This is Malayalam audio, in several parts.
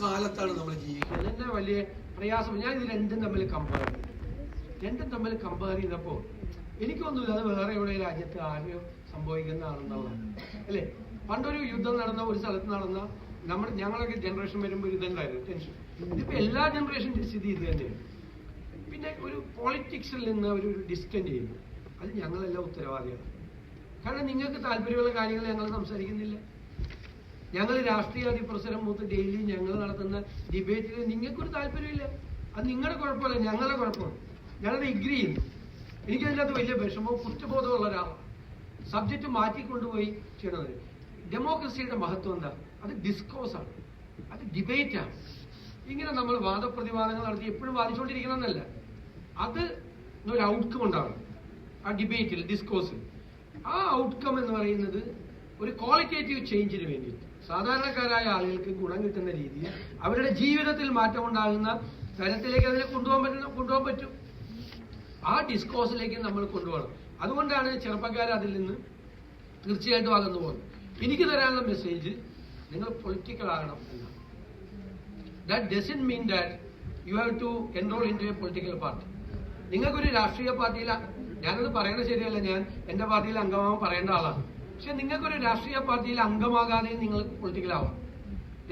കാലത്താണ് നമ്മൾ ജീവിക്കുന്നത്. എന്നെ വലിയ പ്രയാസം. ഞാൻ ഇത് രണ്ടും തമ്മിൽ കമ്പയർ ചെയ്തപ്പോൾ എനിക്കൊന്നുമില്ല അത് വേറെ എവിടെ രാജ്യത്ത് ആരെയോ സംഭവിക്കുന്നതാണെന്നുള്ളതാണ് അല്ലേ. പണ്ടൊരു യുദ്ധം നടന്ന ഒരു സ്ഥലത്ത് നടന്ന ഞങ്ങളൊക്കെ ജനറേഷൻ വരുമ്പോൾ ഇതുണ്ടായിരുന്നു ടെൻഷൻ. ഇതിപ്പോ എല്ലാ ജനറേഷൻ്റെ സ്ഥിതി ഇത് തന്നെയാണ്. പിന്നെ ഒരു പോളിറ്റിക്സിൽ നിന്ന് ഒരു ഡിസ്റ്റൻറ്റ് ചെയ്യുന്നു. അത് ഞങ്ങളെല്ലാം ഉത്തരവാദിയാണ്. കാരണം നിങ്ങൾക്ക് താല്പര്യമുള്ള കാര്യങ്ങൾ ഞങ്ങൾ സംസാരിക്കുന്നില്ല. ഞങ്ങൾ രാഷ്ട്രീയ അതിപ്രസരം മൂത്ത് ഡെയിലി ഞങ്ങൾ നടത്തുന്ന ഡിബേറ്റിൽ നിങ്ങൾക്കൊരു താല്പര്യമില്ല. അത് നിങ്ങളുടെ കുഴപ്പമല്ല, ഞങ്ങളുടെ കുഴപ്പമാണ്. ഞാനത് എഗ്രി ചെയ്യുന്നു. എനിക്കതിനകത്ത് വലിയ വിഷമവും കുറ്റബോധമുള്ള ഒരാളാണ്. സബ്ജക്റ്റ് മാറ്റിക്കൊണ്ടുപോയി ചെയ്യണത്. ഡെമോക്രസിയുടെ മഹത്വം എന്താ? അത് ഡിസ്കോസാണ്, അത് ഡിബേറ്റാണ്. ഇങ്ങനെ നമ്മൾ വാദപ്രതിവാദങ്ങൾ നടത്തി എപ്പോഴും വാദിച്ചുകൊണ്ടിരിക്കണമെന്നല്ല. അത് ഒരു ഔട്ട്കം ഉണ്ടാവണം ആ ഡിബേറ്റിൽ, ഡിസ്കോസിൽ. ആ ഔട്ട്കം എന്ന് പറയുന്നത് ഒരു ക്വാളിറ്റേറ്റീവ് ചേഞ്ചിന് വേണ്ടിയിട്ട് സാധാരണക്കാരായ ആളുകൾക്ക് ഗുണം കിട്ടുന്ന രീതിയിൽ അവരുടെ ജീവിതത്തിൽ മാറ്റം ഉണ്ടാകുന്ന തരത്തിലേക്ക് അതിനെ കൊണ്ടുപോകാൻ പറ്റും. ആ ഡിസ്കോസിലേക്ക് നമ്മൾ കൊണ്ടുപോകണം. അതുകൊണ്ടാണ് ചെറുപ്പക്കാർ അതിൽ നിന്ന് തീർച്ചയായിട്ടും അകന്നു പോകുന്നത്. എനിക്ക് തരാനുള്ള മെസ്സേജ് നിങ്ങൾ പൊളിറ്റിക്കൽ ആകണം എന്നാണ്. That doesn't mean that you have to enrol into a political party. നിങ്ങൾക്കൊരു രാഷ്ട്രീയ പാർട്ടിയിൽ, ഞാനത് പറയുന്നത് ശരിയല്ല, ഞാൻ എന്റെ പാർട്ടിയിൽ അംഗമാകാൻ പറയേണ്ട ആളാണ്. പക്ഷെ നിങ്ങൾക്കൊരു രാഷ്ട്രീയ പാർട്ടിയിൽ അംഗമാകാതെ നിങ്ങൾ പൊളിറ്റിക്കലാവാം.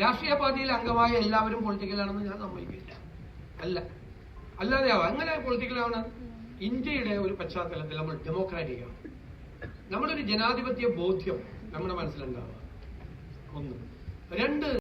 രാഷ്ട്രീയ പാർട്ടിയിൽ അംഗമായ എല്ലാവരും പൊളിറ്റിക്കലാണെന്ന് ഞാൻ സമ്മതിക്കില്ല. അല്ലാതെ ആവാം. എങ്ങനെ പൊളിറ്റിക്കലാവണം? ഇന്ത്യയുടെ ഒരു പശ്ചാത്തലത്തിൽ നമ്മൾ ഡെമോക്രാറ്റിക് ആണ്. നമ്മുടെ ഒരു ജനാധിപത്യ ബോധ്യം നമ്മുടെ മനസ്സിലുണ്ടാവുക. ഒന്ന്. രണ്ട്,